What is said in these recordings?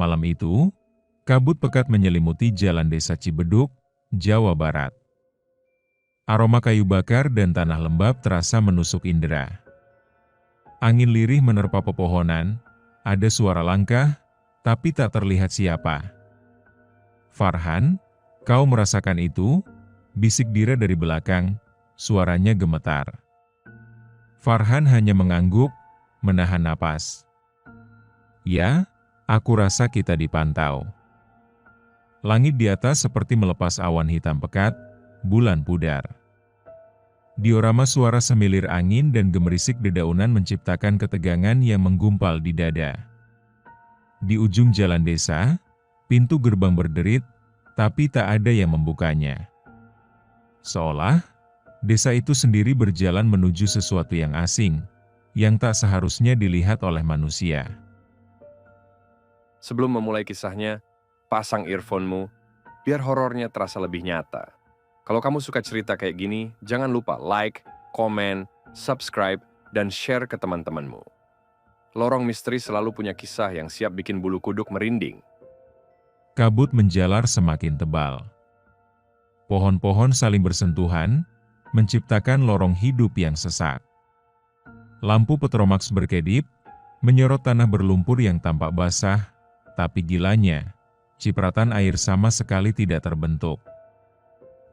Malam itu, kabut pekat menyelimuti jalan desa Cibeduk, Jawa Barat. Aroma kayu bakar dan tanah lembab terasa menusuk indera. Angin lirih menerpa pepohonan, ada suara langkah, tapi tak terlihat siapa. "Farhan, kau merasakan itu?" bisik Dira dari belakang, suaranya gemetar. Farhan hanya mengangguk, menahan napas. "Ya, aku rasa kita dipantau." Langit di atas seperti melepas awan hitam pekat, bulan pudar. Diorama suara semilir angin dan gemerisik dedaunan menciptakan ketegangan yang menggumpal di dada. Di ujung jalan desa, pintu gerbang berderit, tapi tak ada yang membukanya. Seolah, desa itu sendiri berjalan menuju sesuatu yang asing, yang tak seharusnya dilihat oleh manusia. Sebelum memulai kisahnya, pasang earphone-mu, biar horornya terasa lebih nyata. Kalau kamu suka cerita kayak gini, jangan lupa like, komen, subscribe, dan share ke teman-temanmu. Lorong Misteri selalu punya kisah yang siap bikin bulu kuduk merinding. Kabut menjalar semakin tebal. Pohon-pohon saling bersentuhan, menciptakan lorong hidup yang sesak. Lampu petromax berkedip, menyorot tanah berlumpur yang tampak basah, tapi gilanya, cipratan air sama sekali tidak terbentuk.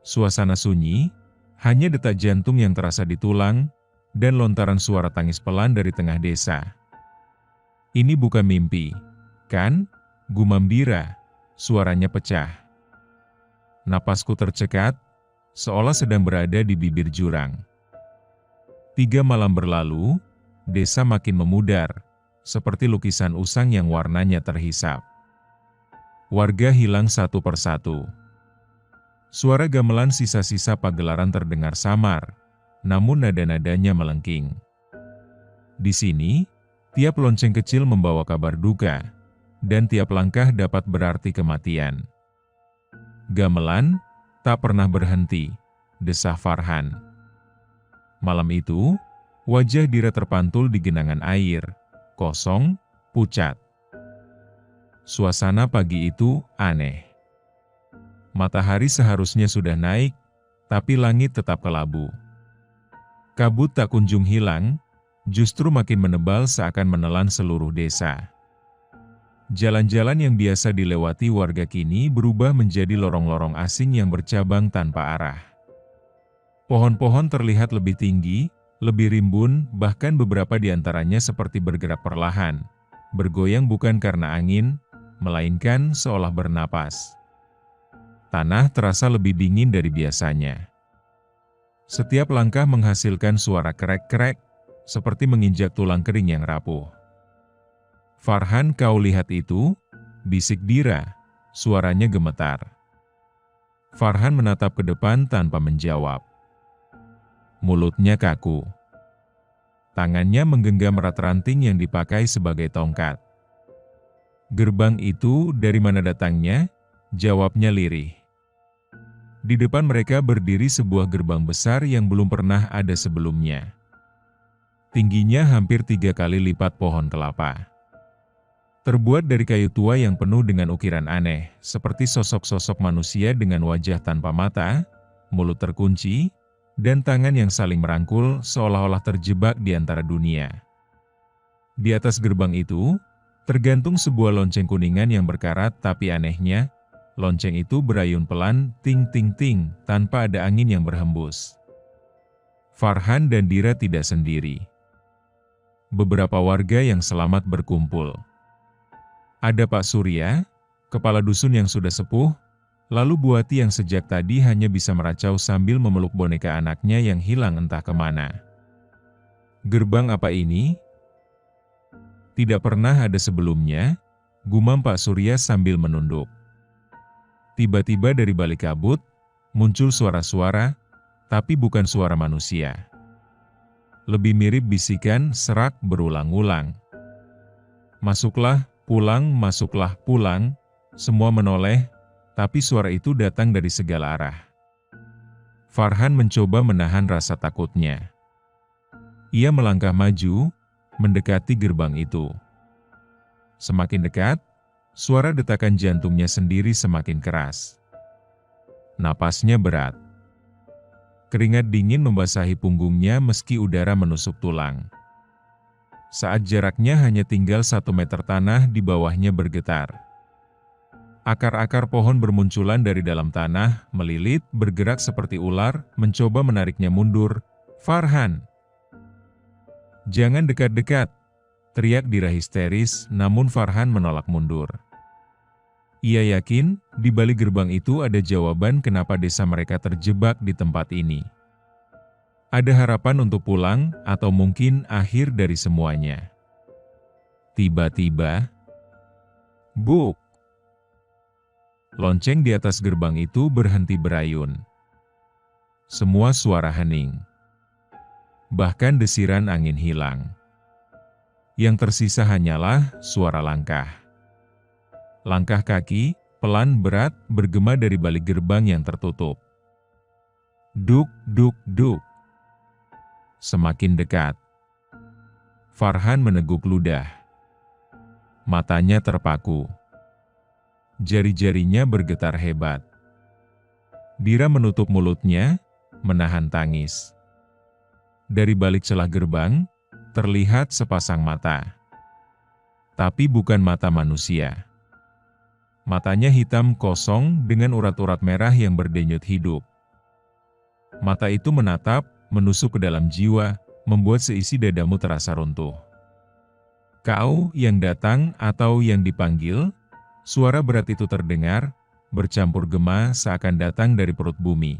Suasana sunyi, hanya detak jantung yang terasa di tulang, dan lontaran suara tangis pelan dari tengah desa. "Ini bukan mimpi, kan?" gumam Dira, suaranya pecah. Napasku tercekat, seolah sedang berada di bibir jurang. 3 malam berlalu, desa makin memudar, seperti lukisan usang yang warnanya terhisap. Warga hilang satu persatu. Suara gamelan sisa-sisa pagelaran terdengar samar, namun nada-nadanya melengking. Di sini, tiap lonceng kecil membawa kabar duka, dan tiap langkah dapat berarti kematian. "Gamelan tak pernah berhenti," desah Farhan. Malam itu, wajah Dira terpantul di genangan air, kosong, pucat. Suasana pagi itu aneh. Matahari seharusnya sudah naik, tapi langit tetap kelabu. Kabut tak kunjung hilang, justru makin menebal seakan menelan seluruh desa. Jalan-jalan yang biasa dilewati warga kini berubah menjadi lorong-lorong asing yang bercabang tanpa arah. Pohon-pohon terlihat lebih tinggi, lebih rimbun, bahkan beberapa di antaranya seperti bergerak perlahan, bergoyang bukan karena angin, melainkan seolah bernapas. Tanah terasa lebih dingin dari biasanya. Setiap langkah menghasilkan suara krek-krek, seperti menginjak tulang kering yang rapuh. "Farhan, kau lihat itu?" bisik Dira, suaranya gemetar. Farhan menatap ke depan tanpa menjawab. Mulutnya kaku. Tangannya menggenggam erat ranting yang dipakai sebagai tongkat. "Gerbang itu dari mana datangnya?" jawabnya lirih. Di depan mereka berdiri sebuah gerbang besar yang belum pernah ada sebelumnya. Tingginya hampir 3 kali lipat pohon kelapa. Terbuat dari kayu tua yang penuh dengan ukiran aneh, seperti sosok-sosok manusia dengan wajah tanpa mata, mulut terkunci, dan tangan yang saling merangkul seolah-olah terjebak di antara dunia. Di atas gerbang itu, tergantung sebuah lonceng kuningan yang berkarat, tapi anehnya, lonceng itu berayun pelan, ting-ting-ting, tanpa ada angin yang berhembus. Farhan dan Dira tidak sendiri. Beberapa warga yang selamat berkumpul. Ada Pak Surya, kepala dusun yang sudah sepuh, lalu Buati yang sejak tadi hanya bisa meracau sambil memeluk boneka anaknya yang hilang entah kemana. "Gerbang apa ini? Tidak pernah ada sebelumnya," gumam Pak Surya sambil menunduk. Tiba-tiba dari balik kabut, muncul suara-suara, tapi bukan suara manusia. Lebih mirip bisikan serak berulang-ulang. "Masuklah, pulang, masuklah, pulang." Semua menoleh, tapi suara itu datang dari segala arah. Farhan mencoba menahan rasa takutnya. Ia melangkah maju, mendekati gerbang itu. Semakin dekat, Suara detakan jantungnya sendiri semakin keras. Napasnya berat. Keringat dingin membasahi punggungnya meski udara menusuk tulang. Saat jaraknya hanya tinggal 1 meter, tanah di bawahnya bergetar. Akar-akar pohon bermunculan dari dalam tanah, melilit, bergerak seperti ular, mencoba menariknya mundur. "Farhan! Jangan dekat-dekat!" teriak Dira histeris, namun Farhan menolak mundur. Ia yakin, di balik gerbang itu ada jawaban kenapa desa mereka terjebak di tempat ini. Ada harapan untuk pulang, atau mungkin akhir dari semuanya. Tiba-tiba, buk! Lonceng di atas gerbang itu berhenti berayun. Semua suara hening. Bahkan desiran angin hilang. Yang tersisa hanyalah suara langkah. Langkah kaki, pelan berat, bergema dari balik gerbang yang tertutup. Duk, duk, duk. Semakin dekat. Farhan meneguk ludah. Matanya terpaku. Jari-jarinya bergetar hebat. Dira menutup mulutnya, menahan tangis. Dari balik celah gerbang, terlihat sepasang mata. Tapi bukan mata manusia. Matanya hitam kosong dengan urat-urat merah yang berdenyut hidup. Mata itu menatap, menusuk ke dalam jiwa, membuat seisi dadamu terasa runtuh. "Kau yang datang atau yang dipanggil?" Suara berat itu terdengar, bercampur gema seakan datang dari perut bumi.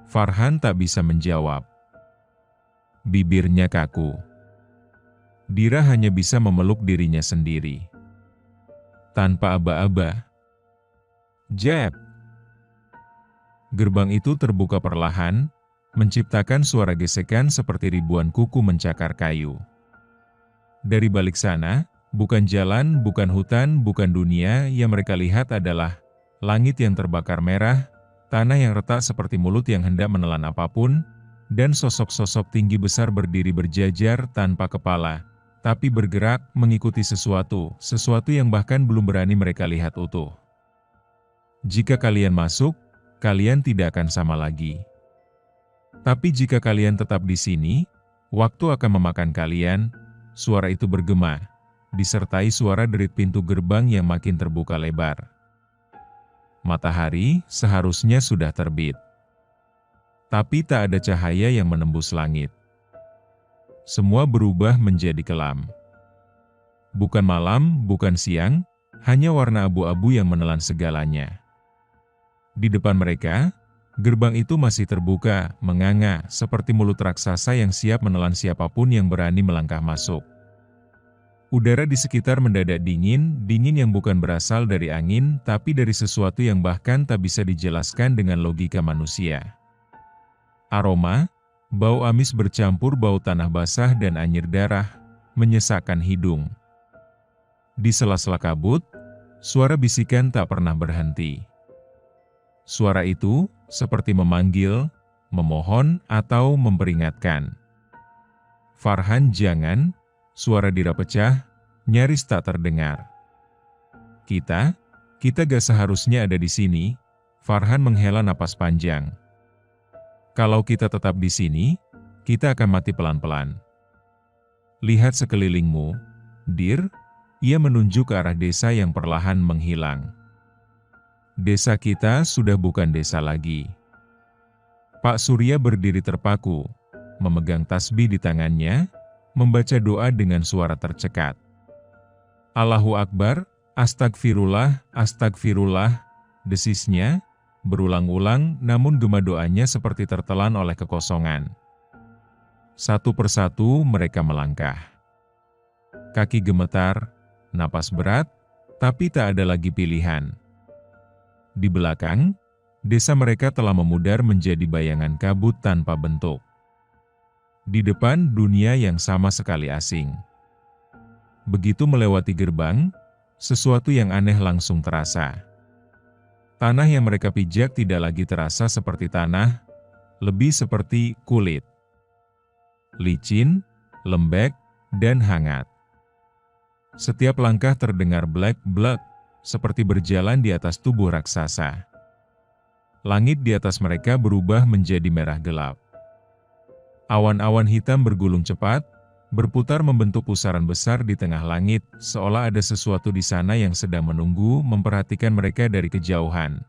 Farhan tak bisa menjawab. Bibirnya kaku. Dira hanya bisa memeluk dirinya sendiri. Tanpa aba-aba. Jeb! Gerbang itu terbuka perlahan, menciptakan suara gesekan seperti ribuan kuku mencakar kayu. Dari balik sana, bukan jalan, bukan hutan, bukan dunia, yang mereka lihat adalah langit yang terbakar merah, tanah yang retak seperti mulut yang hendak menelan apapun, dan sosok-sosok tinggi besar berdiri berjajar tanpa kepala, tapi bergerak mengikuti sesuatu yang bahkan belum berani mereka lihat utuh. Jika kalian masuk, kalian tidak akan sama lagi. Tapi jika kalian tetap di sini, waktu akan memakan kalian. Suara itu bergema, disertai suara derit pintu gerbang yang makin terbuka lebar. Matahari seharusnya sudah terbit. Tapi tak ada cahaya yang menembus langit. Semua berubah menjadi kelam. Bukan malam, bukan siang, hanya warna abu-abu yang menelan segalanya. Di depan mereka, gerbang itu masih terbuka, menganga, seperti mulut raksasa yang siap menelan siapapun yang berani melangkah masuk. Udara di sekitar mendadak dingin, dingin yang bukan berasal dari angin, tapi dari sesuatu yang bahkan tak bisa dijelaskan dengan logika manusia. Aroma, bau amis bercampur bau tanah basah dan anyir darah, menyesakkan hidung. Di sela-sela kabut, suara bisikan tak pernah berhenti. Suara itu seperti memanggil, memohon, atau memperingatkan. "Farhan, jangan!" Suara Dira pecah, nyaris tak terdengar. Kita gak seharusnya ada di sini." Farhan menghela napas panjang. "Kalau kita tetap di sini, kita akan mati pelan-pelan. Lihat sekelilingmu, Dir." Ia menunjuk ke arah desa yang perlahan menghilang. "Desa kita sudah bukan desa lagi." Pak Surya berdiri terpaku, memegang tasbih di tangannya, membaca doa dengan suara tercekat. "Allahu Akbar, astagfirullah, astagfirullah," desisnya, berulang-ulang, namun gema doanya seperti tertelan oleh kekosongan. Satu persatu mereka melangkah. Kaki gemetar, napas berat, tapi tak ada lagi pilihan. Di belakang, desa mereka telah memudar menjadi bayangan kabut tanpa bentuk. Di depan, dunia yang sama sekali asing. Begitu melewati gerbang, sesuatu yang aneh langsung terasa. Tanah yang mereka pijak tidak lagi terasa seperti tanah, lebih seperti kulit. Licin, lembek, dan hangat. Setiap langkah terdengar blek-blek, seperti berjalan di atas tubuh raksasa. Langit di atas mereka berubah menjadi merah gelap. Awan-awan hitam bergulung cepat, berputar membentuk pusaran besar di tengah langit, seolah ada sesuatu di sana yang sedang menunggu memperhatikan mereka dari kejauhan.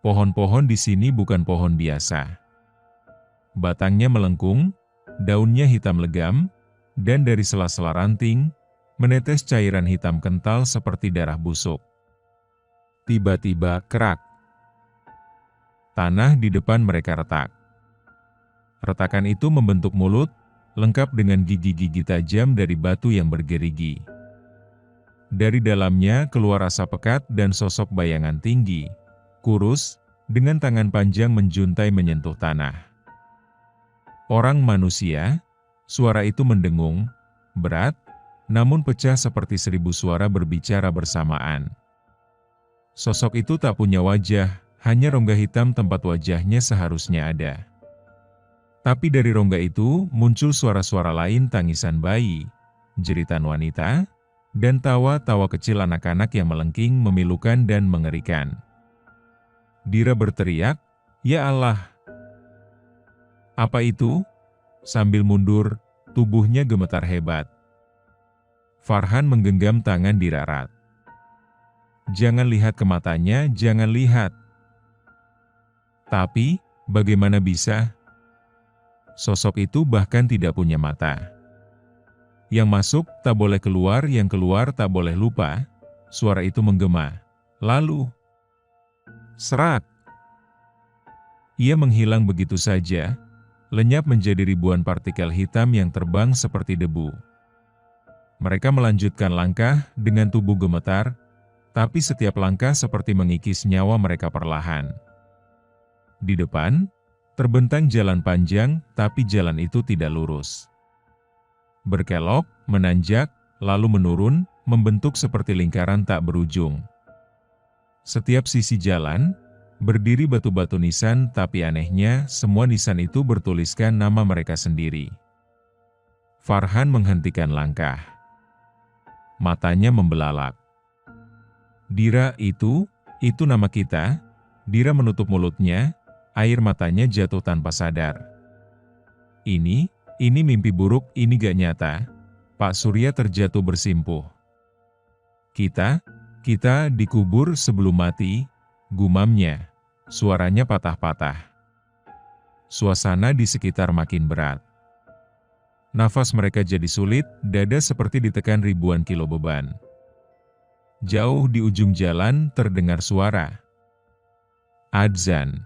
Pohon-pohon di sini bukan pohon biasa. Batangnya melengkung, daunnya hitam legam, dan dari sela-sela ranting, menetes cairan hitam kental seperti darah busuk. Tiba-tiba kerak. Tanah di depan mereka retak. Retakan itu membentuk mulut, lengkap dengan gigi-gigi tajam dari batu yang bergerigi. Dari dalamnya keluar asap pekat dan sosok bayangan tinggi, kurus, dengan tangan panjang menjuntai menyentuh tanah. Orang manusia, suara itu mendengung, berat, namun pecah seperti 1000 suara berbicara bersamaan. Sosok itu tak punya wajah, hanya rongga hitam tempat wajahnya seharusnya ada. Tapi dari rongga itu muncul suara-suara lain, tangisan bayi, jeritan wanita, dan tawa-tawa kecil anak-anak yang melengking, memilukan dan mengerikan. Dira berteriak, "Ya Allah!" Apa itu? Sambil mundur, tubuhnya gemetar hebat. Farhan menggenggam tangan Dira erat. "Jangan lihat ke matanya, jangan lihat." Tapi, bagaimana bisa? Sosok itu bahkan tidak punya mata. Yang masuk tak boleh keluar, yang keluar tak boleh lupa. Suara itu menggema. Lalu, serak. Ia menghilang begitu saja, lenyap menjadi ribuan partikel hitam yang terbang seperti debu. Mereka melanjutkan langkah dengan tubuh gemetar, tapi setiap langkah seperti mengikis nyawa mereka perlahan. Di depan, terbentang jalan panjang, tapi jalan itu tidak lurus. Berkelok, menanjak, lalu menurun, membentuk seperti lingkaran tak berujung. Setiap sisi jalan, berdiri batu-batu nisan, tapi anehnya, semua nisan itu bertuliskan nama mereka sendiri. Farhan menghentikan langkah. Matanya membelalak. "Dira, itu nama kita." Dira menutup mulutnya, air matanya jatuh tanpa sadar. Ini mimpi buruk, ini gak nyata." Pak Surya terjatuh bersimpuh. Kita dikubur sebelum mati," gumamnya. Suaranya patah-patah. Suasana di sekitar makin berat. Nafas mereka jadi sulit, dada seperti ditekan ribuan kilo beban. Jauh di ujung jalan terdengar suara. Adzan.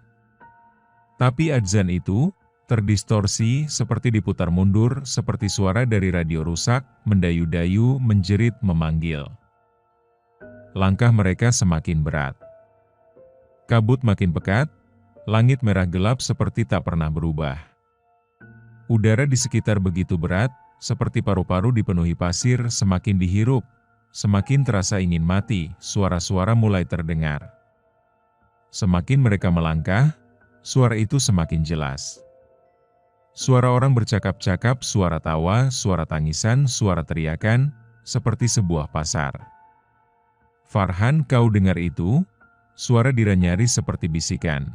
Tapi adzan itu terdistorsi, seperti diputar mundur, seperti suara dari radio rusak, mendayu-dayu, menjerit, memanggil. Langkah mereka semakin berat. Kabut makin pekat, langit merah gelap seperti tak pernah berubah. Udara di sekitar begitu berat, seperti paru-paru dipenuhi pasir, semakin dihirup, semakin terasa ingin mati, suara-suara mulai terdengar. Semakin mereka melangkah, suara itu semakin jelas. Suara orang bercakap-cakap, suara tawa, suara tangisan, suara teriakan, seperti sebuah pasar. "Farhan, kau dengar itu?" Suara Dira nyaris seperti bisikan.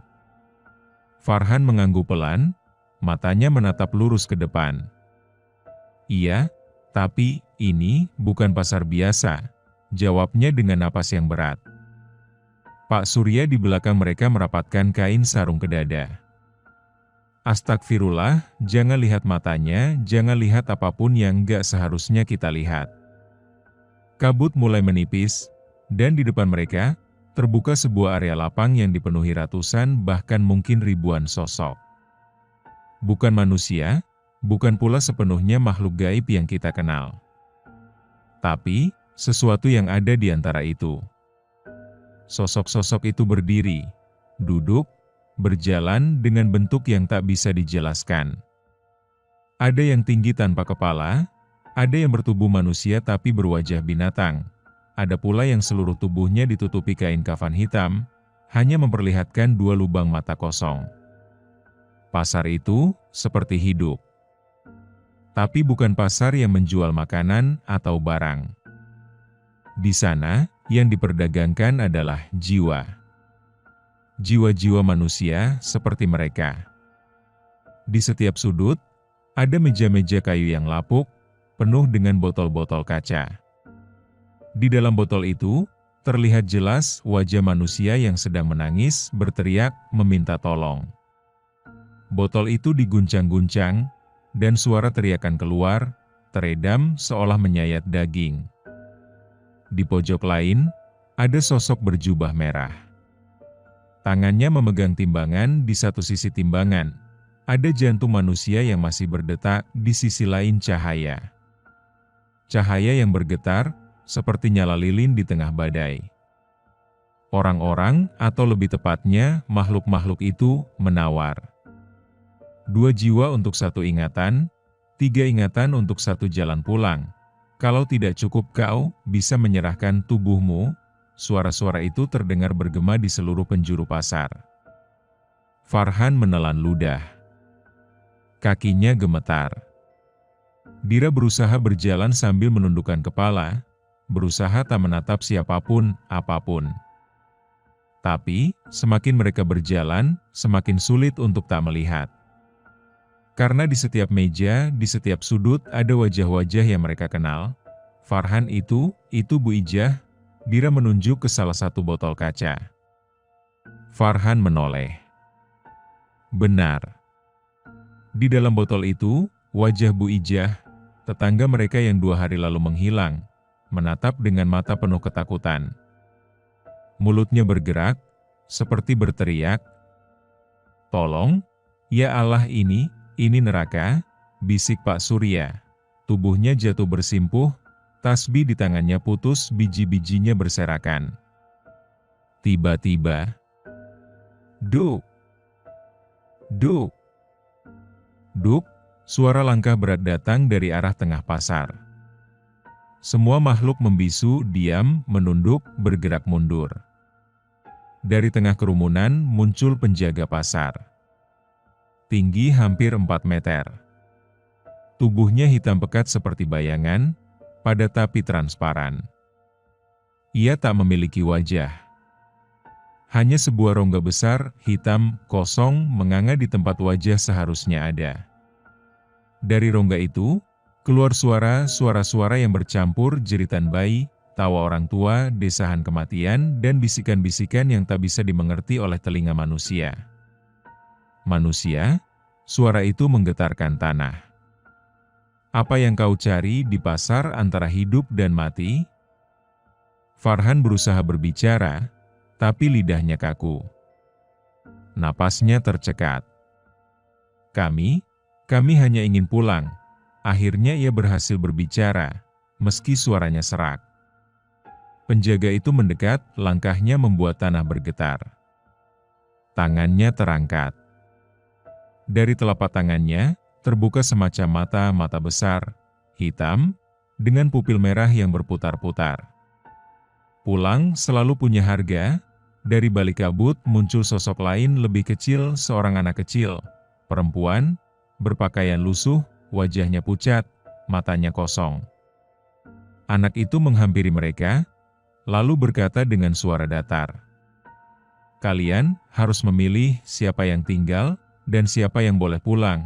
Farhan mengangguk pelan, matanya menatap lurus ke depan. "Iya, tapi ini bukan pasar biasa," jawabnya dengan napas yang berat. Pak Surya di belakang mereka merapatkan kain sarung ke dada. "Astagfirullah, jangan lihat matanya, jangan lihat apapun yang gak seharusnya kita lihat." Kabut mulai menipis, dan di depan mereka, terbuka sebuah area lapang yang dipenuhi ratusan, bahkan mungkin ribuan sosok. Bukan manusia, bukan pula sepenuhnya makhluk gaib yang kita kenal. Tapi, sesuatu yang ada di antara itu. Sosok-sosok itu berdiri, duduk, berjalan dengan bentuk yang tak bisa dijelaskan. Ada yang tinggi tanpa kepala, ada yang bertubuh manusia tapi berwajah binatang, ada pula yang seluruh tubuhnya ditutupi kain kafan hitam, hanya memperlihatkan 2 lubang mata kosong. Pasar itu seperti hidup. Tapi bukan pasar yang menjual makanan atau barang. Di sana, yang diperdagangkan adalah jiwa. Jiwa-jiwa manusia seperti mereka. Di setiap sudut, ada meja-meja kayu yang lapuk, penuh dengan botol-botol kaca. Di dalam botol itu, terlihat jelas wajah manusia yang sedang menangis, berteriak, meminta tolong. Botol itu diguncang-guncang, dan suara teriakan keluar, teredam seolah menyayat daging. Di pojok lain, ada sosok berjubah merah. Tangannya memegang timbangan di satu sisi timbangan. Ada jantung manusia yang masih berdetak di sisi lain cahaya. Cahaya yang bergetar, seperti nyala lilin di tengah badai. Orang-orang, atau lebih tepatnya, makhluk-makhluk itu, menawar. 2 jiwa untuk 1 ingatan, 3 ingatan untuk 1 jalan pulang. Kalau tidak cukup kau bisa menyerahkan tubuhmu. Suara-suara itu terdengar bergema di seluruh penjuru pasar. Farhan menelan ludah. Kakinya gemetar. Dira berusaha berjalan sambil menundukkan kepala, berusaha tak menatap siapapun, apapun. Tapi, semakin mereka berjalan, semakin sulit untuk tak melihat. Karena di setiap meja, di setiap sudut ada wajah-wajah yang mereka kenal. Farhan itu Bu Ijah. Dira menunjuk ke salah satu botol kaca. Farhan menoleh. Benar. Di dalam botol itu, wajah Bu Ijah, tetangga mereka yang 2 hari lalu menghilang, menatap dengan mata penuh ketakutan. Mulutnya bergerak, seperti berteriak, "Tolong, ya Allah ini neraka," bisik Pak Surya. Tubuhnya jatuh bersimpuh, tasbih di tangannya putus, biji-bijinya berserakan. Tiba-tiba, duk, duk, duk, suara langkah berat datang dari arah tengah pasar. Semua makhluk membisu, diam, menunduk, bergerak mundur. Dari tengah kerumunan muncul penjaga pasar. Tinggi hampir 4 meter. Tubuhnya hitam pekat seperti bayangan, pada tapi transparan. Ia tak memiliki wajah. Hanya sebuah rongga besar, hitam, kosong, menganga di tempat wajah seharusnya ada. Dari rongga itu, keluar suara-suara yang bercampur jeritan bayi, tawa orang tua, desahan kematian, dan bisikan-bisikan yang tak bisa dimengerti oleh telinga manusia. Manusia, suara itu menggetarkan tanah. Apa yang kau cari di pasar antara hidup dan mati? Farhan berusaha berbicara, tapi lidahnya kaku. Napasnya tercekat. Kami hanya ingin pulang. Akhirnya ia berhasil berbicara, meski suaranya serak. Penjaga itu mendekat, langkahnya membuat tanah bergetar. Tangannya terangkat. Dari telapak tangannya, terbuka semacam mata besar, hitam, dengan pupil merah yang berputar-putar. Pulang selalu punya harga. Dari balik kabut muncul sosok lain lebih kecil, seorang anak kecil, perempuan, berpakaian lusuh, wajahnya pucat, matanya kosong. Anak itu menghampiri mereka, lalu berkata dengan suara datar, "Kalian harus memilih siapa yang tinggal dan siapa yang boleh pulang."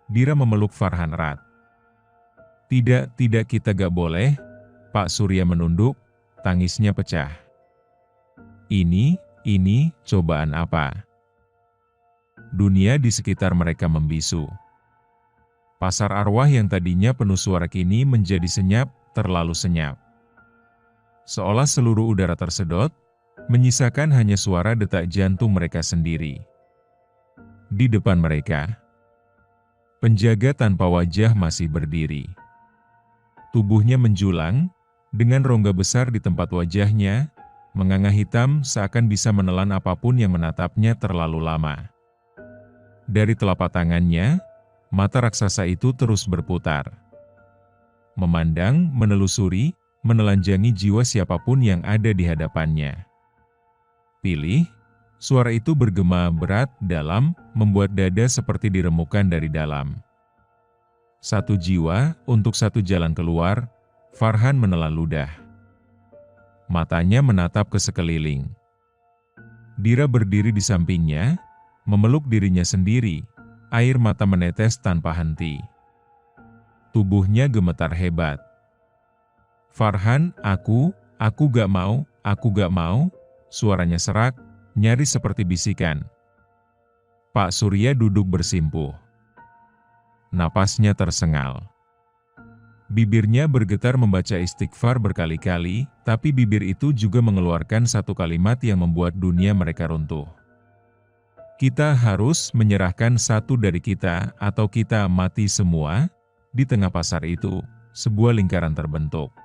Dira memeluk Farhan erat. Tidak, kita gak boleh." Pak Surya menunduk, tangisnya pecah. Ini cobaan apa? Dunia di sekitar mereka membisu. Pasar arwah yang tadinya penuh suara kini menjadi senyap, terlalu senyap. Seolah seluruh udara tersedot, menyisakan hanya suara detak jantung mereka sendiri. Di depan mereka, penjaga tanpa wajah masih berdiri. Tubuhnya menjulang, dengan rongga besar di tempat wajahnya, menganga hitam seakan bisa menelan apapun yang menatapnya terlalu lama. Dari telapak tangannya, mata raksasa itu terus berputar. Memandang, menelusuri, menelanjangi jiwa siapapun yang ada di hadapannya. Pilih. Suara itu bergema berat, dalam, membuat dada seperti diremukan dari dalam. Satu jiwa untuk satu jalan keluar, Farhan menelan ludah. Matanya menatap ke sekeliling. Dira berdiri di sampingnya, memeluk dirinya sendiri, air mata menetes tanpa henti. Tubuhnya gemetar hebat. Farhan, aku gak mau, suaranya serak, nyaris seperti bisikan. Pak Surya duduk bersimpuh. Napasnya tersengal. Bibirnya bergetar membaca istighfar berkali-kali, tapi bibir itu juga mengeluarkan satu kalimat yang membuat dunia mereka runtuh. Kita harus menyerahkan satu dari kita atau kita mati semua. Di tengah pasar itu, sebuah lingkaran terbentuk.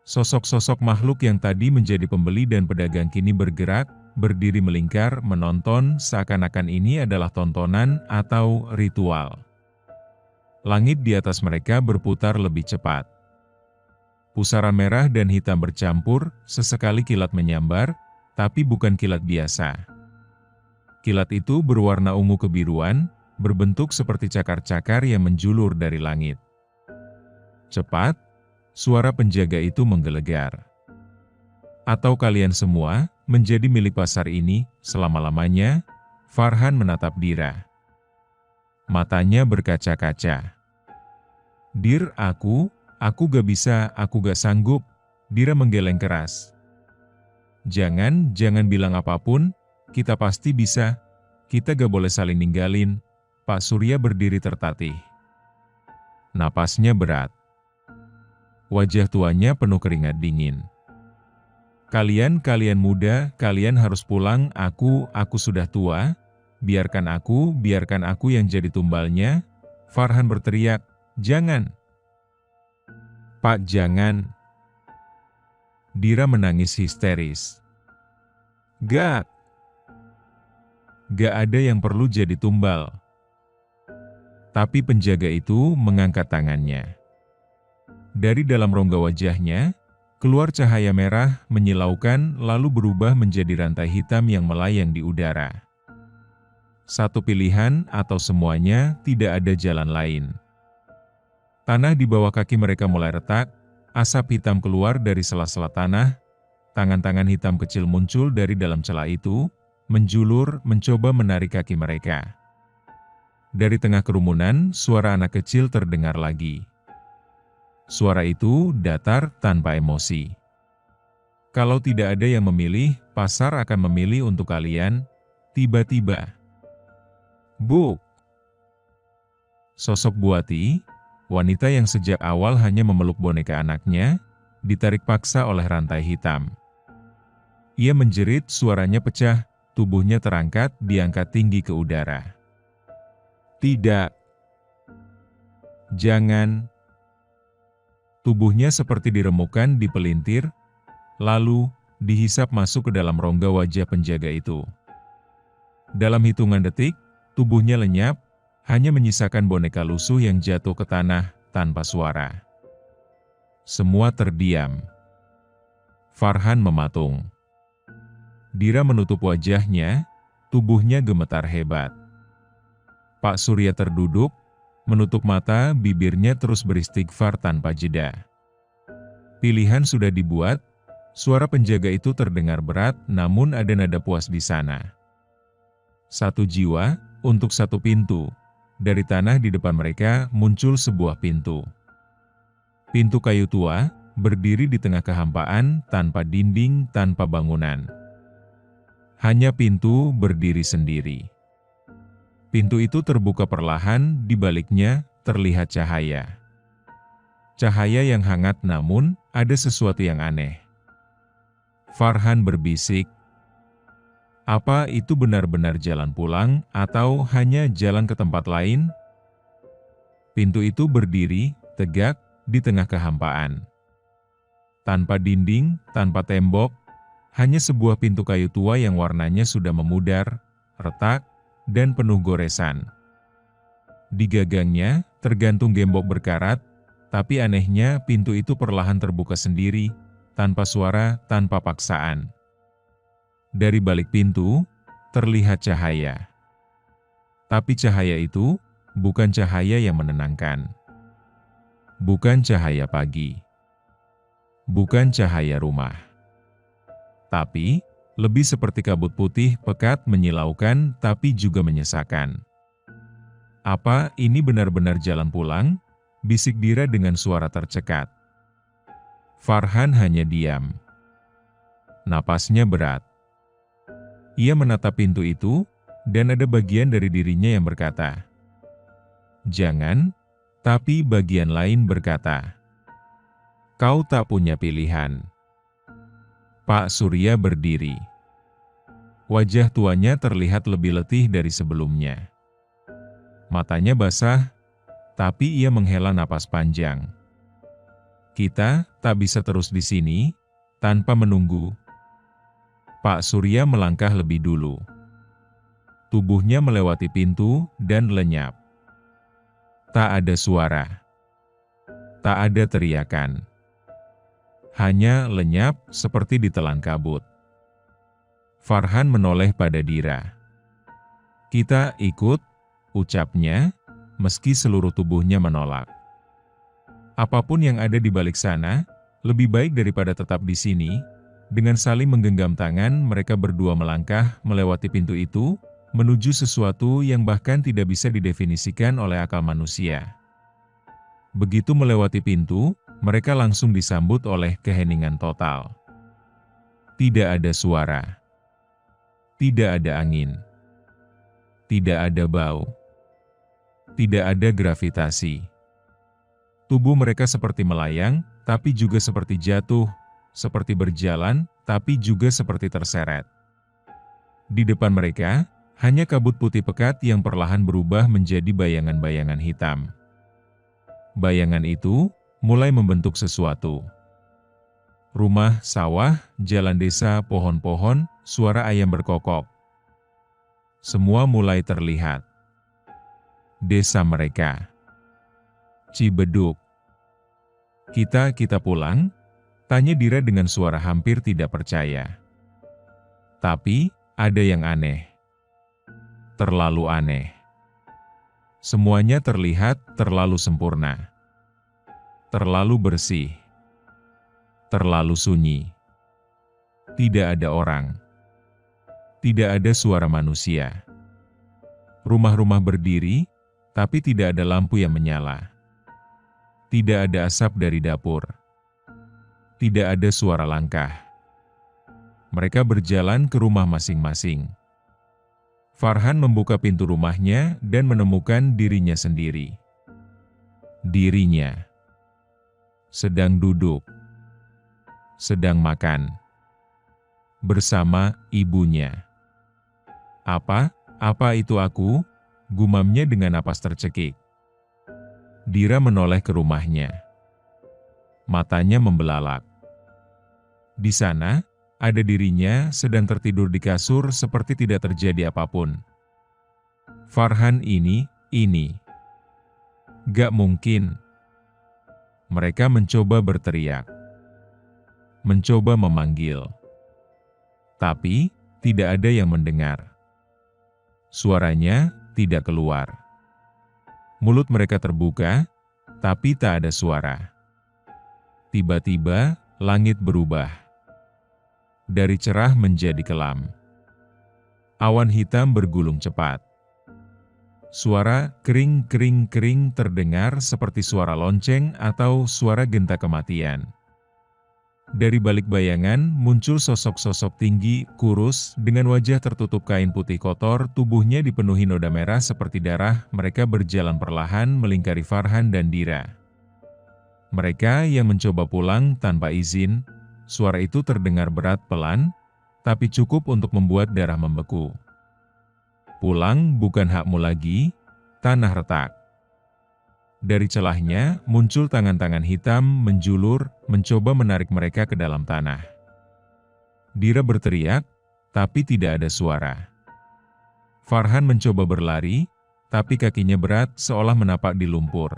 Sosok-sosok makhluk yang tadi menjadi pembeli dan pedagang kini bergerak, berdiri melingkar, menonton seakan-akan ini adalah tontonan atau ritual. Langit di atas mereka berputar lebih cepat. Pusaran merah dan hitam bercampur, sesekali kilat menyambar, tapi bukan kilat biasa. Kilat itu berwarna ungu kebiruan, berbentuk seperti cakar-cakar yang menjulur dari langit. Cepat, suara penjaga itu menggelegar. Atau kalian semua menjadi milik pasar ini selama-lamanya? Farhan menatap Dira. Matanya berkaca-kaca. Dir, aku gak bisa, aku gak sanggup. Dira menggeleng keras. Jangan bilang apapun, kita pasti bisa. Kita gak boleh saling ninggalin. Pak Surya berdiri tertatih. Napasnya berat. Wajah tuanya penuh keringat dingin. Kalian muda, kalian harus pulang, aku sudah tua. Biarkan aku yang jadi tumbalnya. Farhan berteriak, jangan. Pak, jangan. Dira menangis histeris. Gak ada yang perlu jadi tumbal. Tapi penjaga itu mengangkat tangannya. Dari dalam rongga wajahnya, keluar cahaya merah menyilaukan lalu berubah menjadi rantai hitam yang melayang di udara. Satu pilihan atau semuanya, tidak ada jalan lain. Tanah di bawah kaki mereka mulai retak, asap hitam keluar dari sela-sela tanah, tangan-tangan hitam kecil muncul dari dalam celah itu, menjulur, mencoba menarik kaki mereka. Dari tengah kerumunan, suara anak kecil terdengar lagi. Suara itu datar tanpa emosi. Kalau tidak ada yang memilih, pasar akan memilih untuk kalian. Tiba-tiba, Bu! Sosok Buati, wanita yang sejak awal hanya memeluk boneka anaknya, ditarik paksa oleh rantai hitam. Ia menjerit, suaranya pecah, tubuhnya terangkat, diangkat tinggi ke udara. Tidak! Jangan! Tubuhnya seperti diremukkan di pelintir, lalu dihisap masuk ke dalam rongga wajah penjaga itu. Dalam hitungan detik, tubuhnya lenyap, hanya menyisakan boneka lusuh yang jatuh ke tanah tanpa suara. Semua terdiam. Farhan mematung. Dira menutup wajahnya, tubuhnya gemetar hebat. Pak Surya terduduk, menutup mata, bibirnya terus beristighfar tanpa jeda. Pilihan sudah dibuat, suara penjaga itu terdengar berat, namun ada nada puas di sana. Satu jiwa, untuk satu pintu. Dari tanah di depan mereka muncul sebuah pintu. Pintu kayu tua, berdiri di tengah kehampaan, tanpa dinding, tanpa bangunan. Hanya pintu berdiri sendiri. Pintu itu terbuka perlahan, di baliknya terlihat cahaya. Cahaya yang hangat, namun ada sesuatu yang aneh. Farhan berbisik, apa itu benar-benar jalan pulang, atau hanya jalan ke tempat lain? Pintu itu berdiri, tegak, di tengah kehampaan. Tanpa dinding, tanpa tembok, hanya sebuah pintu kayu tua yang warnanya sudah memudar, retak, dan penuh goresan. Di gagangnya, tergantung gembok berkarat, tapi anehnya pintu itu perlahan terbuka sendiri, tanpa suara, tanpa paksaan. Dari balik pintu, terlihat cahaya. Tapi cahaya itu bukan cahaya yang menenangkan. Bukan cahaya pagi. Bukan cahaya rumah. Tapi, lebih seperti kabut putih pekat menyilaukan tapi juga menyesakan. "Apa ini benar-benar jalan pulang?" bisik Dira dengan suara tercekat. Farhan hanya diam. Napasnya berat. Ia menatap pintu itu, dan ada bagian dari dirinya yang berkata, "Jangan," tapi bagian lain berkata, "Kau tak punya pilihan." Pak Surya berdiri. Wajah tuanya terlihat lebih letih dari sebelumnya. Matanya basah, tapi ia menghela napas panjang. "Kita tak bisa terus di sini, tanpa menunggu." Pak Surya melangkah lebih dulu. Tubuhnya melewati pintu dan lenyap. Tak ada suara. Tak ada teriakan. Hanya lenyap seperti ditelan kabut. Farhan menoleh pada Dira. "Kita ikut," ucapnya, meski seluruh tubuhnya menolak. "Apapun yang ada di balik sana, lebih baik daripada tetap di sini." Dengan saling menggenggam tangan, mereka berdua melangkah melewati pintu itu, menuju sesuatu yang bahkan tidak bisa didefinisikan oleh akal manusia. Begitu melewati pintu, mereka langsung disambut oleh keheningan total. Tidak ada suara. Tidak ada angin. Tidak ada bau. Tidak ada gravitasi. Tubuh mereka seperti melayang, tapi juga seperti jatuh, seperti berjalan, tapi juga seperti terseret. Di depan mereka, hanya kabut putih pekat yang perlahan berubah menjadi bayangan-bayangan hitam. Bayangan itu mulai membentuk sesuatu. Rumah, sawah, jalan desa, pohon-pohon, suara ayam berkokok. Semua mulai terlihat. Desa mereka. Cibeduk. Kita pulang?" tanya Dira dengan suara hampir tidak percaya. Tapi, ada yang aneh. Terlalu aneh. Semuanya terlihat terlalu sempurna. Terlalu bersih. Terlalu sunyi. Tidak ada orang. Tidak ada suara manusia. Rumah-rumah berdiri, tapi tidak ada lampu yang menyala. Tidak ada asap dari dapur. Tidak ada suara langkah. Mereka berjalan ke rumah masing-masing. Farhan membuka pintu rumahnya dan menemukan dirinya sendiri. Dirinya sedang duduk, sedang makan, bersama ibunya. Apa itu aku?" gumamnya dengan napas tercekik. Dira menoleh ke rumahnya. Matanya membelalak. Di sana, ada dirinya sedang tertidur di kasur seperti tidak terjadi apapun. Farhan ini. Gak mungkin. Mereka mencoba berteriak. Mencoba memanggil. Tapi, tidak ada yang mendengar. Suaranya tidak keluar. Mulut mereka terbuka, tapi tak ada suara. Tiba-tiba, langit berubah. Dari cerah menjadi kelam. Awan hitam bergulung cepat. Suara kering terdengar seperti suara lonceng atau suara genta kematian. Dari balik bayangan muncul sosok-sosok tinggi, kurus, dengan wajah tertutup kain putih kotor, tubuhnya dipenuhi noda merah seperti darah. Mereka berjalan perlahan melingkari Farhan dan Dira. Mereka yang mencoba pulang tanpa izin. Suara itu terdengar berat pelan, tapi cukup untuk membuat darah membeku. Pulang bukan hakmu lagi, tanah retak. Dari celahnya muncul tangan-tangan hitam menjulur, mencoba menarik mereka ke dalam tanah. Dira berteriak, tapi tidak ada suara. Farhan mencoba berlari, tapi kakinya berat seolah menapak di lumpur.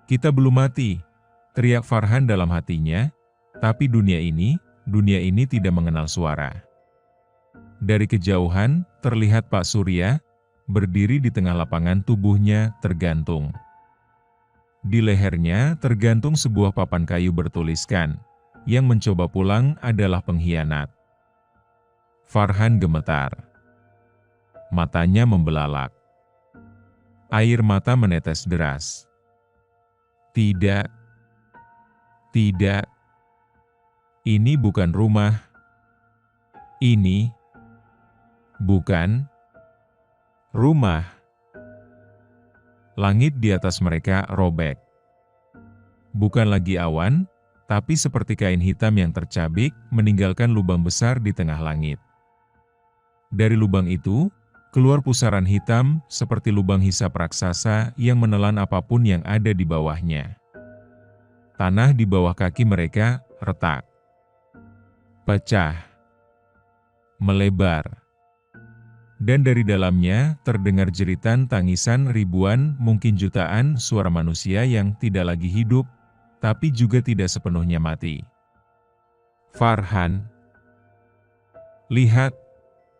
"Kita belum mati," teriak Farhan dalam hatinya. Tapi dunia ini tidak mengenal suara. Dari kejauhan, terlihat Pak Surya, berdiri di tengah lapangan tubuhnya tergantung. Di lehernya tergantung sebuah papan kayu bertuliskan, yang mencoba pulang adalah pengkhianat. Farhan gemetar. Matanya membelalak. Air mata menetes deras. Tidak. Tidak. Ini bukan rumah. Ini bukan rumah. Langit di atas mereka robek. Bukan lagi awan, tapi seperti kain hitam yang tercabik meninggalkan lubang besar di tengah langit. Dari lubang itu, keluar pusaran hitam seperti lubang hisap raksasa yang menelan apapun yang ada di bawahnya. Tanah di bawah kaki mereka retak. Pecah. Melebar. Dan dari dalamnya terdengar jeritan tangisan ribuan, mungkin jutaan suara manusia yang tidak lagi hidup, tapi juga tidak sepenuhnya mati. Farhan. Lihat,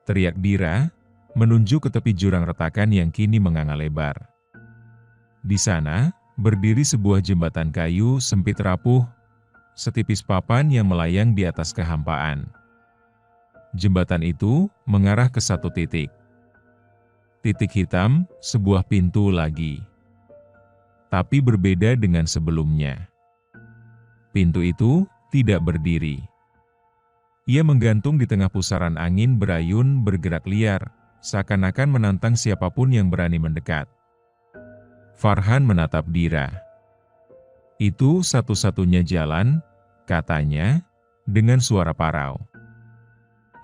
teriak Dira, menunjuk ke tepi jurang retakan yang kini menganga lebar. Di sana, berdiri sebuah jembatan kayu sempit rapuh, setipis papan yang melayang di atas kehampaan. Jembatan itu mengarah ke satu titik. Titik hitam, sebuah pintu lagi. Tapi berbeda dengan sebelumnya. Pintu itu tidak berdiri. Ia menggantung di tengah pusaran angin berayun bergerak liar, seakan-akan menantang siapapun yang berani mendekat. Farhan menatap Dira. Itu satu-satunya jalan, katanya, dengan suara parau.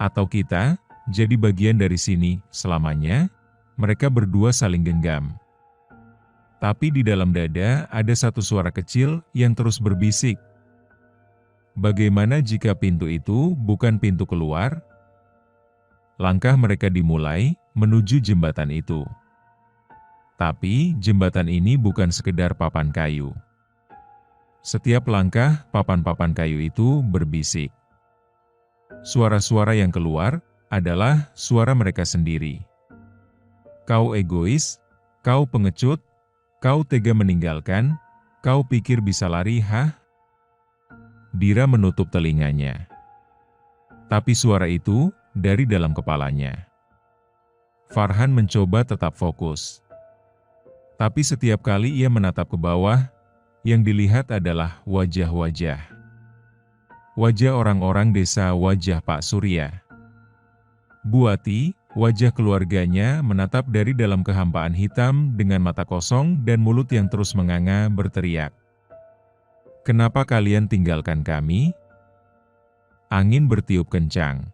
Atau kita jadi bagian dari sini selamanya. Mereka berdua saling genggam. Tapi di dalam dada ada satu suara kecil yang terus berbisik. Bagaimana jika pintu itu bukan pintu keluar? Langkah mereka dimulai menuju jembatan itu. Tapi jembatan ini bukan sekedar papan kayu. Setiap langkah papan-papan kayu itu berbisik. Suara-suara yang keluar adalah suara mereka sendiri. Kau egois, kau pengecut, kau tega meninggalkan, kau pikir bisa lari, hah? Dira menutup telinganya. Tapi suara itu dari dalam kepalanya. Farhan mencoba tetap fokus. Tapi setiap kali ia menatap ke bawah, yang dilihat adalah wajah-wajah. Wajah orang-orang desa, wajah Pak Surya. Buati, wajah keluarganya menatap dari dalam kehampaan hitam dengan mata kosong dan mulut yang terus menganga berteriak. Kenapa kalian tinggalkan kami? Angin bertiup kencang.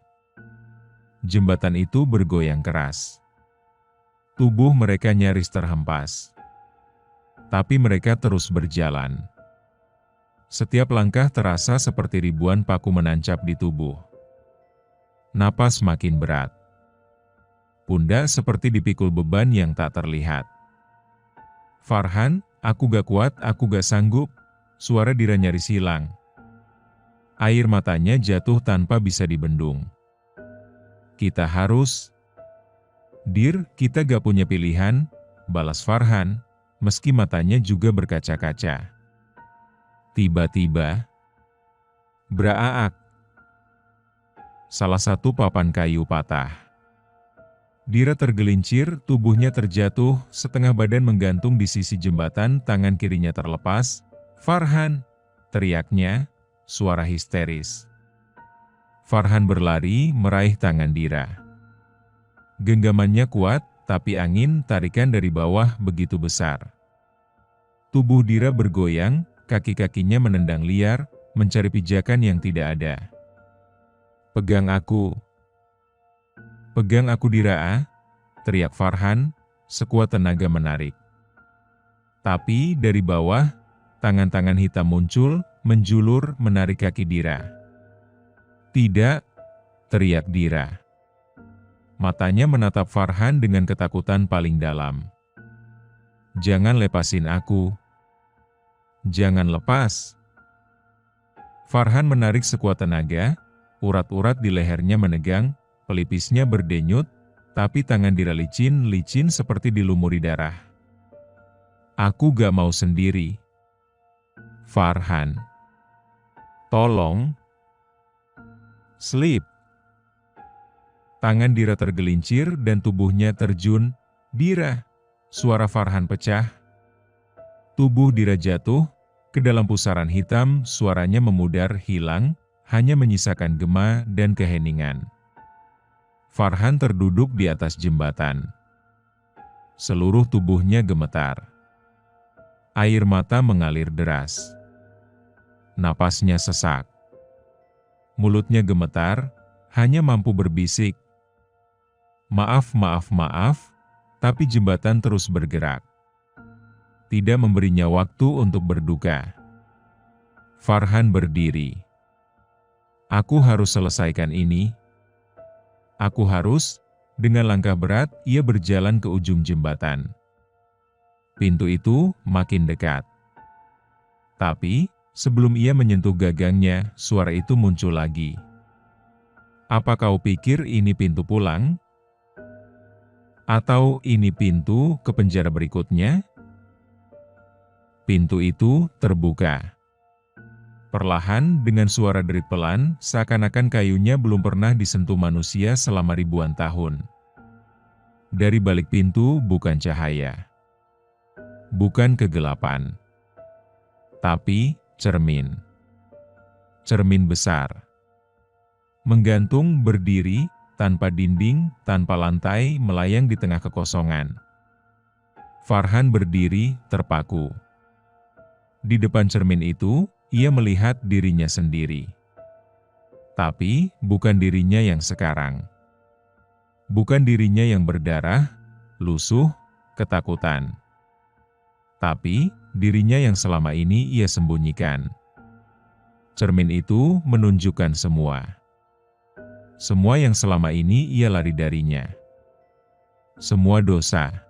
Jembatan itu bergoyang keras. Tubuh mereka nyaris terhempas. Tapi mereka terus berjalan. Setiap langkah terasa seperti ribuan paku menancap di tubuh. Napas makin berat. Pundak seperti dipikul beban yang tak terlihat. Farhan, aku gak kuat, aku gak sanggup. Suara Dira nyaris hilang. Air matanya jatuh tanpa bisa dibendung. Kita harus... Dir, kita gak punya pilihan, balas Farhan, meski matanya juga berkaca-kaca. Tiba-tiba, braak. Salah satu papan kayu patah. Dira tergelincir, tubuhnya terjatuh, setengah badan menggantung di sisi jembatan, tangan kirinya terlepas. Farhan, teriaknya, suara histeris. Farhan berlari, meraih tangan Dira. Genggamannya kuat, tapi angin tarikan dari bawah begitu besar. Tubuh Dira bergoyang, kaki-kakinya menendang liar, mencari pijakan yang tidak ada. Pegang aku. Pegang aku Dira, teriak Farhan, sekuat tenaga menarik. Tapi dari bawah, tangan-tangan hitam muncul, menjulur, menarik kaki Dira. Tidak, teriak Dira. Matanya menatap Farhan dengan ketakutan paling dalam. Jangan lepasin aku. Jangan lepas. Farhan menarik sekuat tenaga, urat-urat di lehernya menegang, pelipisnya berdenyut, tapi tangan Dira licin seperti dilumuri darah. Aku gak mau sendiri. Farhan. Tolong. Sleep. Tangan Dira tergelincir dan tubuhnya terjun. Dira. Suara Farhan pecah. Tubuh Dira jatuh ke dalam pusaran hitam, suaranya memudar hilang, hanya menyisakan gema dan keheningan. Farhan terduduk di atas jembatan. Seluruh tubuhnya gemetar. Air mata mengalir deras. Napasnya sesak. Mulutnya gemetar, hanya mampu berbisik. Maaf, tapi jembatan terus bergerak. Tidak memberinya waktu untuk berduka. Farhan berdiri. Aku harus selesaikan ini. Aku harus, dengan langkah berat, ia berjalan ke ujung jembatan. Pintu itu makin dekat. Tapi, sebelum ia menyentuh gagangnya, suara itu muncul lagi. Apa kau pikir ini pintu pulang? Atau ini pintu ke penjara berikutnya? Pintu itu terbuka. Perlahan dengan suara derit pelan, seakan-akan kayunya belum pernah disentuh manusia selama ribuan tahun. Dari balik pintu bukan cahaya. Bukan kegelapan. Tapi cermin. Cermin besar. Menggantung berdiri, tanpa dinding, tanpa lantai, melayang di tengah kekosongan. Farhan berdiri, terpaku. Di depan cermin itu, ia melihat dirinya sendiri. Tapi, bukan dirinya yang sekarang. Bukan dirinya yang berdarah, lusuh, ketakutan. Tapi, dirinya yang selama ini ia sembunyikan. Cermin itu menunjukkan semua. Semua yang selama ini ia lari darinya. Semua dosa.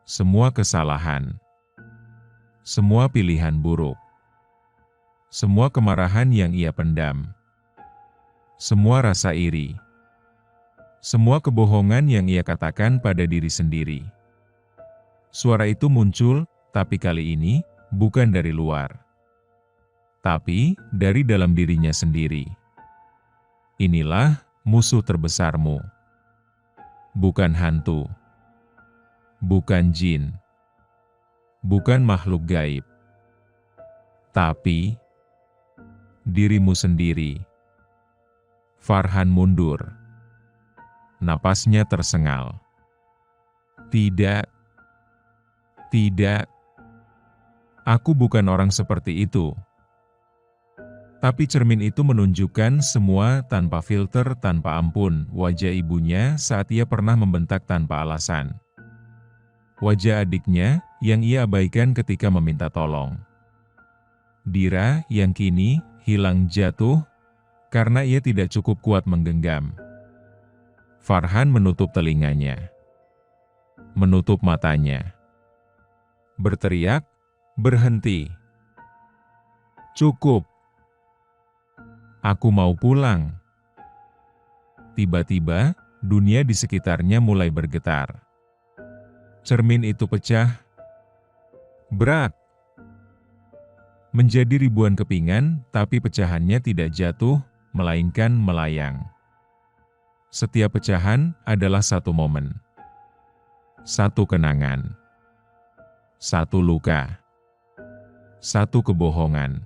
Semua kesalahan. Semua pilihan buruk. Semua kemarahan yang ia pendam. Semua rasa iri. Semua kebohongan yang ia katakan pada diri sendiri. Suara itu muncul, tapi kali ini bukan dari luar. Tapi dari dalam dirinya sendiri. Inilah musuh terbesarmu. Bukan hantu. Bukan jin. Bukan makhluk gaib. Tapi dirimu sendiri. Farhan mundur. Napasnya tersengal. Tidak. Tidak. Aku bukan orang seperti itu. Tapi cermin itu menunjukkan semua tanpa filter, tanpa ampun, wajah ibunya saat ia pernah membentak tanpa alasan. Wajah adiknya yang ia abaikan ketika meminta tolong. Dira yang kini hilang jatuh karena ia tidak cukup kuat menggenggam. Farhan menutup telinganya. Menutup matanya. Berteriak, berhenti. Cukup. Aku mau pulang. Tiba-tiba, dunia di sekitarnya mulai bergetar. Cermin itu pecah. Brak. Menjadi ribuan kepingan, tapi pecahannya tidak jatuh, melainkan melayang. Setiap pecahan adalah satu momen. Satu kenangan. Satu luka. Satu kebohongan.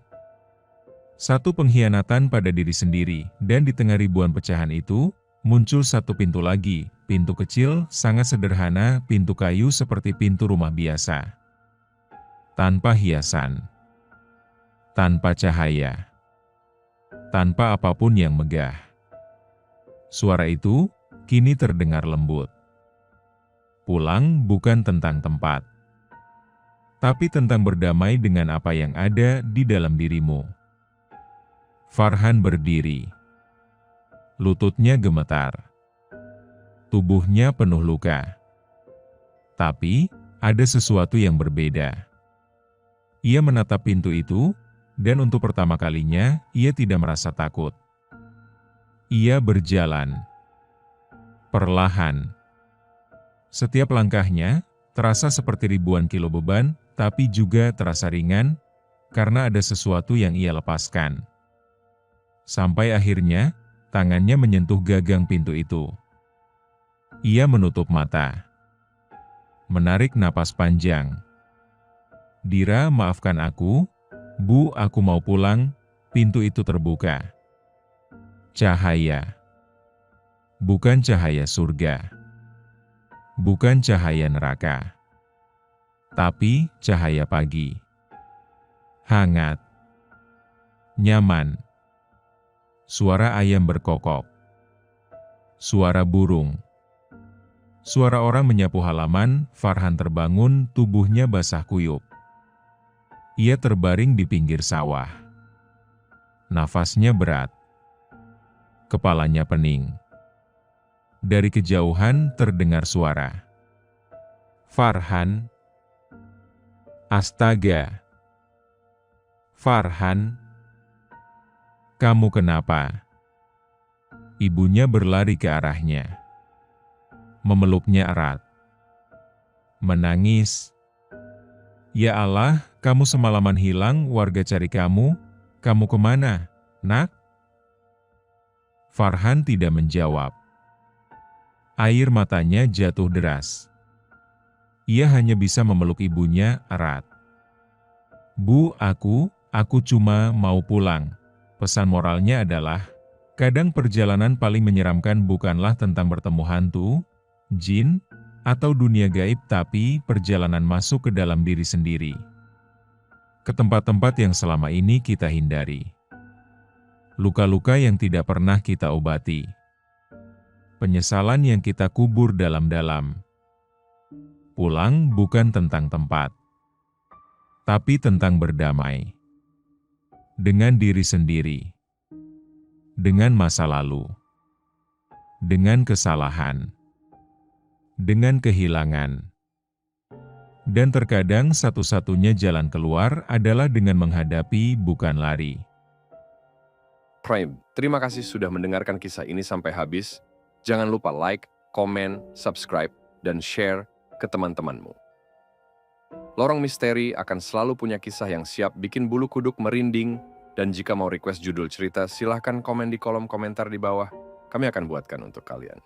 Satu pengkhianatan pada diri sendiri, dan di tengah ribuan pecahan itu, muncul satu pintu lagi, pintu kecil, sangat sederhana, pintu kayu seperti pintu rumah biasa. Tanpa hiasan. Tanpa cahaya. Tanpa apapun yang megah. Suara itu, kini terdengar lembut. Pulang bukan tentang tempat. Tapi tentang berdamai dengan apa yang ada di dalam dirimu. Farhan berdiri. Lututnya gemetar. Tubuhnya penuh luka. Tapi, ada sesuatu yang berbeda. Ia menatap pintu itu, dan untuk pertama kalinya, ia tidak merasa takut. Ia berjalan. perlahan. Setiap langkahnya terasa seperti ribuan kilo beban, tapi juga terasa ringan karena ada sesuatu yang ia lepaskan. Sampai akhirnya, tangannya menyentuh gagang pintu itu. Ia menutup mata. Menarik napas panjang. "Dira, maafkan aku. Bu, aku mau pulang." Pintu itu terbuka. Cahaya. Bukan cahaya surga. Bukan cahaya neraka. Tapi cahaya pagi. Hangat. Nyaman. Suara ayam berkokok. Suara burung. Suara orang menyapu halaman. Farhan terbangun, tubuhnya basah kuyup. Ia terbaring di pinggir sawah. Nafasnya berat. Kepalanya pening. Dari kejauhan terdengar suara. "Farhan." "Astaga. Farhan, kamu kenapa?" Ibunya berlari ke arahnya. Memeluknya erat. Menangis. "Ya Allah, kamu semalaman hilang, warga cari kamu. Kamu kemana, Nak?" Farhan tidak menjawab. Air matanya jatuh deras. Ia hanya bisa memeluk ibunya erat. "Bu, aku cuma mau pulang." Pesan moralnya adalah, kadang perjalanan paling menyeramkan bukanlah tentang bertemu hantu, jin, atau dunia gaib, tapi perjalanan masuk ke dalam diri sendiri. Ke tempat-tempat yang selama ini kita hindari. Luka-luka yang tidak pernah kita obati. Penyesalan yang kita kubur dalam-dalam. Pulang bukan tentang tempat, tapi tentang berdamai. Dengan diri sendiri. Dengan masa lalu. Dengan kesalahan. Dengan kehilangan. Dan terkadang satu-satunya jalan keluar adalah dengan menghadapi, bukan lari. Prime, terima kasih sudah mendengarkan kisah ini sampai habis. Jangan lupa like, komen, subscribe, dan share ke teman-temanmu. Lorong Misteri akan selalu punya kisah yang siap bikin bulu kuduk merinding, dan jika mau request judul cerita, silahkan komen di kolom komentar di bawah. Kami akan buatkan untuk kalian.